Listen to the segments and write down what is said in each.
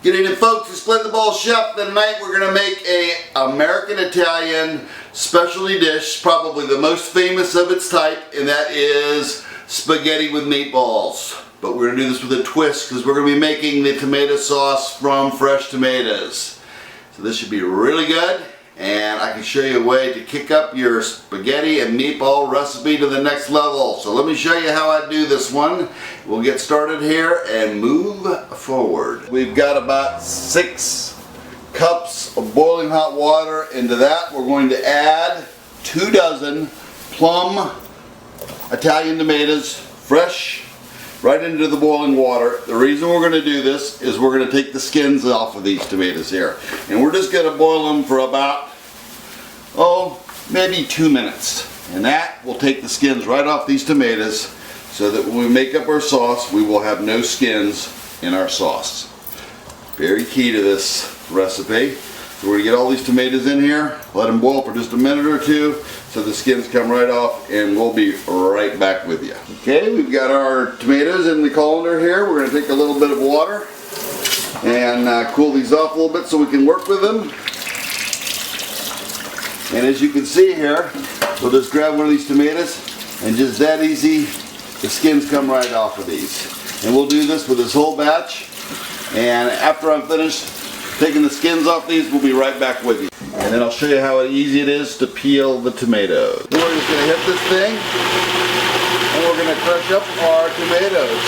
Good evening, folks. It's Meatball Chef. Tonight we're going to make a American-Italian specialty dish, probably the most famous of its type, and that is spaghetti with meatballs. But we're going to do this with a twist because we're going to be making the tomato sauce from fresh tomatoes. So this should be really good, and I can show you a way to kick up your spaghetti and meatball recipe to the next level. So let me show you how I do this one. We'll get started here and move forward. We've got about 6 cups of boiling hot water. Into that we're going to add 2 dozen plum Italian tomatoes, fresh, right into the boiling water. The reason we're going to do this is we're going to take the skins off of these tomatoes here. And we're just going to boil them for about, maybe 2 minutes. And that will take the skins right off these tomatoes so that when we make up our sauce, we will have no skins in our sauce. Very key to this recipe. So we're going to get all these tomatoes in here, let them boil for just a minute or two so the skins come right off, and we'll be right back with you. Okay, we've got our tomatoes in the colander here. We're going to take a little bit of water and cool these off a little bit so we can work with them. And as you can see here, we'll just grab one of these tomatoes, and just that easy, the skins come right off of these. And we'll do this with this whole batch, and after I'm finished taking the skins off these, we'll be right back with you. And then I'll show you how easy it is to peel the tomatoes. Then we're just going to hit this thing, and we're going to crush up our tomatoes.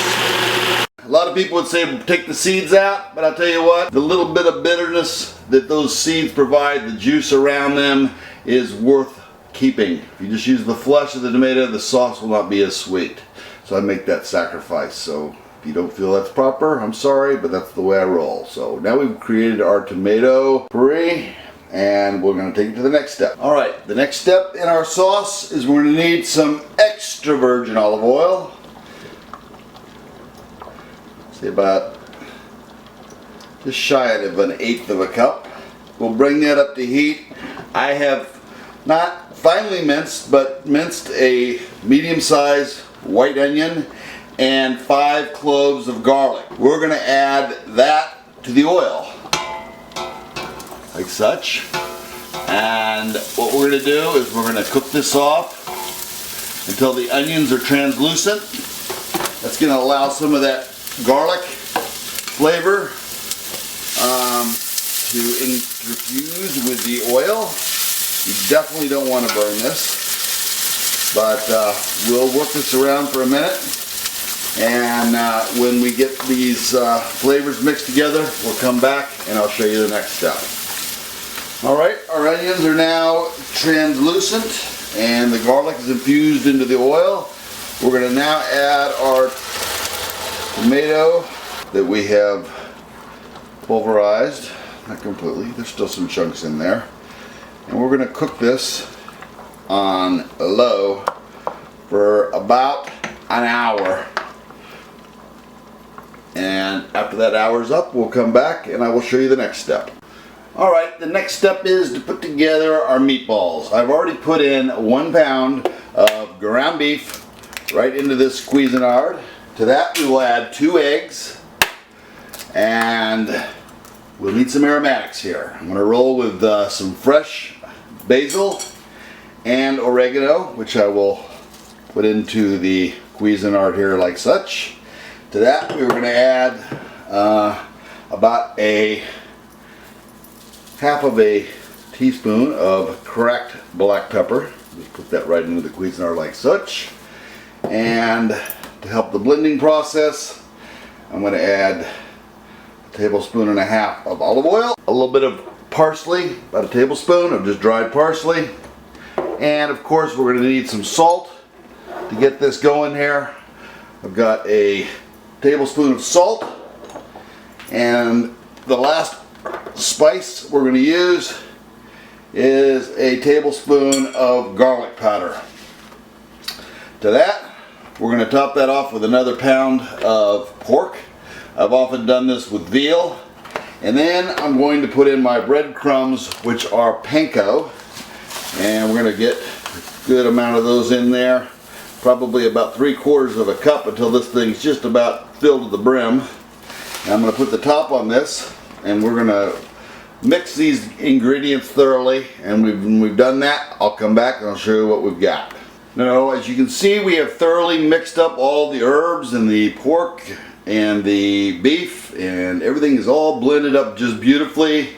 A lot of people would say take the seeds out, but I'll tell you what, the little bit of bitterness that those seeds provide, the juice around them, is worth keeping. If you just use the flesh of the tomato, the sauce will not be as sweet. So I make that sacrifice. So if you don't feel that's proper, I'm sorry, but that's the way I roll. So now we've created our tomato puree, and we're going to take it to the next step. Alright, the next step in our sauce is we're going to need some extra virgin olive oil. Say about just shy of 1/8 of a cup. We'll bring that up to heat. I have not finely minced, but minced a medium-sized white onion and 5 cloves of garlic. We're going to add that to the oil, like such. And what we're going to do is we're going to cook this off until the onions are translucent. That's going to allow some of that garlic flavor to infuse with the oil. You definitely don't want to burn this, but we'll work this around for a minute, and when we get these flavors mixed together, we'll come back and I'll show you the next step. Alright, our onions are now translucent and the garlic is infused into the oil. We're going to now add our tomato that we have pulverized. Not completely, there's still some chunks in there. And we're going to cook this on low for about an hour. And after that hour's up, we'll come back and I will show you the next step. Alright, the next step is to put together our meatballs. I've already put in 1 pound of ground beef right into this Cuisinart. To that we will add 2 eggs, and we'll need some aromatics here. I'm going to roll with some fresh basil and oregano, which I will put into the Cuisinart here like such. To that we're going to add about a half of a teaspoon of cracked black pepper. Just put that right into the Cuisinart like such. And to help the blending process, I'm going to add 1.5 tablespoons of olive oil, a little bit of parsley, about 1 tablespoon of just dried parsley, and of course we're going to need some salt to get this going here. I've got a tablespoon of salt, and the last spice we're going to use is a tablespoon of garlic powder. To that, we're going to top that off with another pound of pork. I've often done this with veal. And then I'm going to put in my breadcrumbs, which are panko. And we're going to get a good amount of those in there. Probably about 3/4 of a cup until this thing's just about filled to the brim. And I'm going to put the top on this and we're gonna mix these ingredients thoroughly, and when we've done that, I'll come back and I'll show you what we've got. Now, as you can see, we have thoroughly mixed up all the herbs and the pork and the beef, and everything is all blended up just beautifully.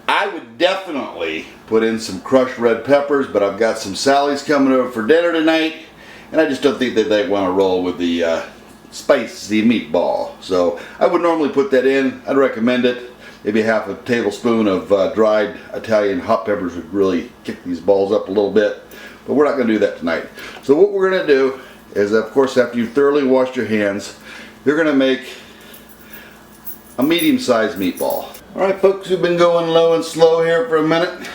I would definitely put in some crushed red peppers, but I've got some Sally's coming over for dinner tonight, and I just don't think that they want to roll with the spicy meatball. So I would normally put that in. I'd recommend it. Maybe half a tablespoon of dried Italian hot peppers would really kick these balls up a little bit, but we're not going to do that tonight. So what we're going to do is, of course, after you've thoroughly washed your hands, you're going to make a medium-sized meatball. Alright folks, we've been going low and slow here for a minute.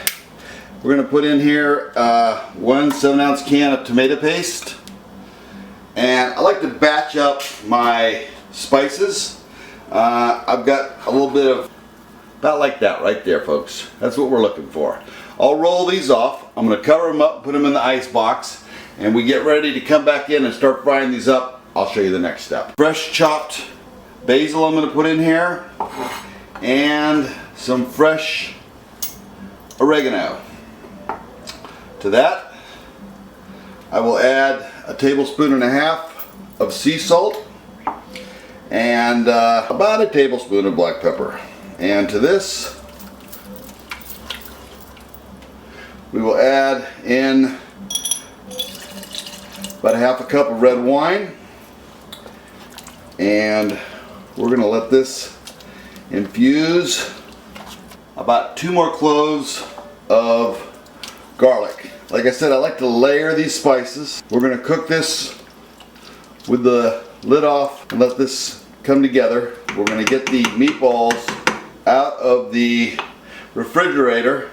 We're going to put in here 1 7-ounce can of tomato paste. And I like to batch up my spices. I've got a little bit of, about like that right there folks. That's what we're looking for. I'll roll these off. I'm going to cover them up, put them in the ice box, and we get ready to come back in and start frying these up. I'll show you the next step. Fresh chopped basil I'm going to put in here, and some fresh oregano. To that, I will add 1.5 tablespoons of sea salt and about 1 tablespoon of black pepper. And to this, we will add in about 1/2 cup of red wine, and we're going to let this infuse. About 2 more cloves of garlic. Like I said, I like to layer these spices. We're going to cook this with the lid off and let this come together. We're going to get the meatballs out of the refrigerator.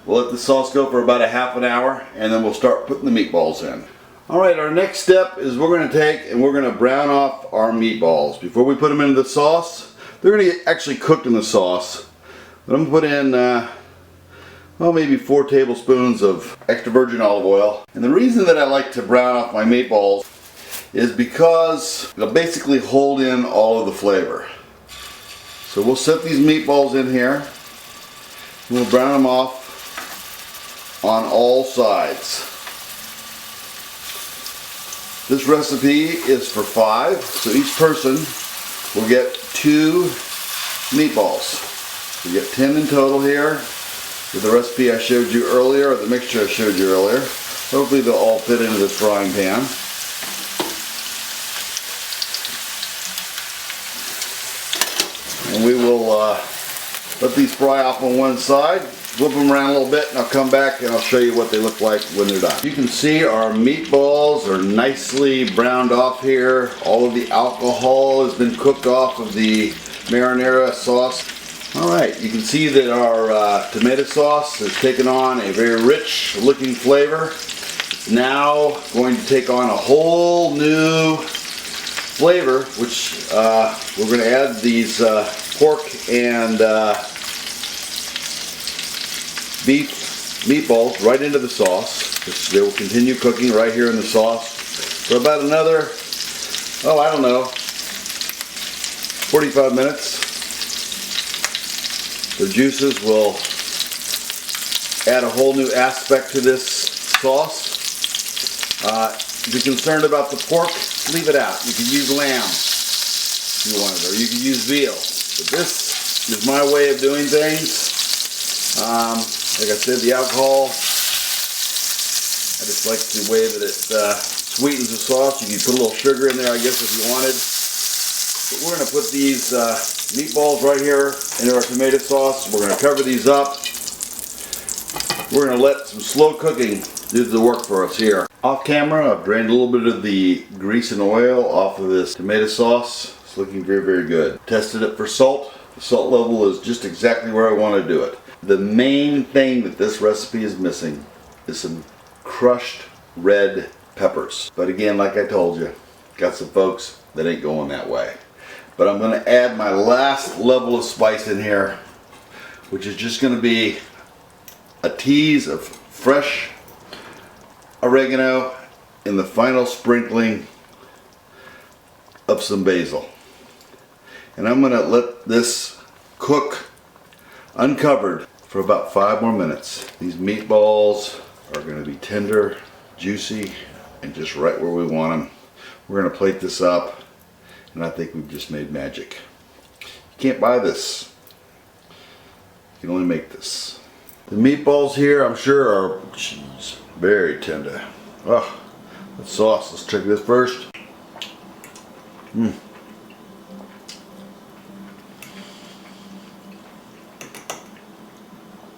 We'll let the sauce go for about 1/2 hour, and then we'll start putting the meatballs in. Alright, our next step is we're going to take and we're going to brown off our meatballs. Before we put them into the sauce, they're going to get actually cooked in the sauce. But I'm going to put in well, maybe 4 tablespoons of extra virgin olive oil. And the reason that I like to brown off my meatballs is because it'll basically hold in all of the flavor. So we'll set these meatballs in here, and we'll brown them off on all sides. This recipe is for 5, so each person will get 2 meatballs. We get 10 in total here with the recipe I showed you earlier, or the mixture I showed you earlier. Hopefully they'll all fit into this frying pan. And we will let these fry off on one side, flip them around a little bit, and I'll come back and I'll show you what they look like when they're done. You can see our meatballs are nicely browned off here. All of the alcohol has been cooked off of the marinara sauce. Alright, you can see that our tomato sauce has taken on a very rich looking flavor. It's now going to take on a whole new flavor, which we're going to add these pork and beef meatballs right into the sauce, which they will continue cooking right here in the sauce for about another, oh, I don't know, 45 minutes. The juices will add a whole new aspect to this sauce. If you're concerned about the pork, leave it out. You can use lamb if you wanted, or you can use veal. But this is my way of doing things. Like I said, the alcohol, I just like the way that it sweetens the sauce. You can put a little sugar in there, I guess, if you wanted. But we're going to put these meatballs right here into our tomato sauce. We're going to cover these up. We're going to let some slow cooking do the work for us here. Off camera, I've drained a little bit of the grease and oil off of this tomato sauce. It's looking very, very good. Tested it for salt. The salt level is just exactly where I want to do it. The main thing that this recipe is missing is some crushed red peppers. But again, like I told you, got some folks that ain't going that way. But I'm going to add my last level of spice in here, which is just going to be a tease of fresh oregano and the final sprinkling of some basil. And I'm going to let this cook uncovered for about 5 more minutes. These meatballs are going to be tender, juicy, and just right where we want them. We're going to plate this up, and I think we've just made magic. You can't buy this. You can only make this. The meatballs here, I'm sure, are very tender. Oh, the sauce. Let's check this first.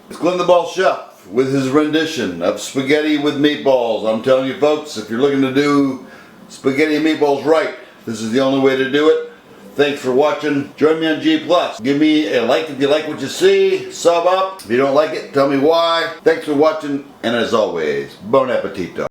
It's Glenn the Ball Chef with his rendition of spaghetti with meatballs. I'm telling you folks, if you're looking to do spaghetti and meatballs right, this is the only way to do it. Thanks for watching. Join me on G+. Give me a like if you like what you see. Sub up. If you don't like it, tell me why. Thanks for watching, and as always, bon appetito.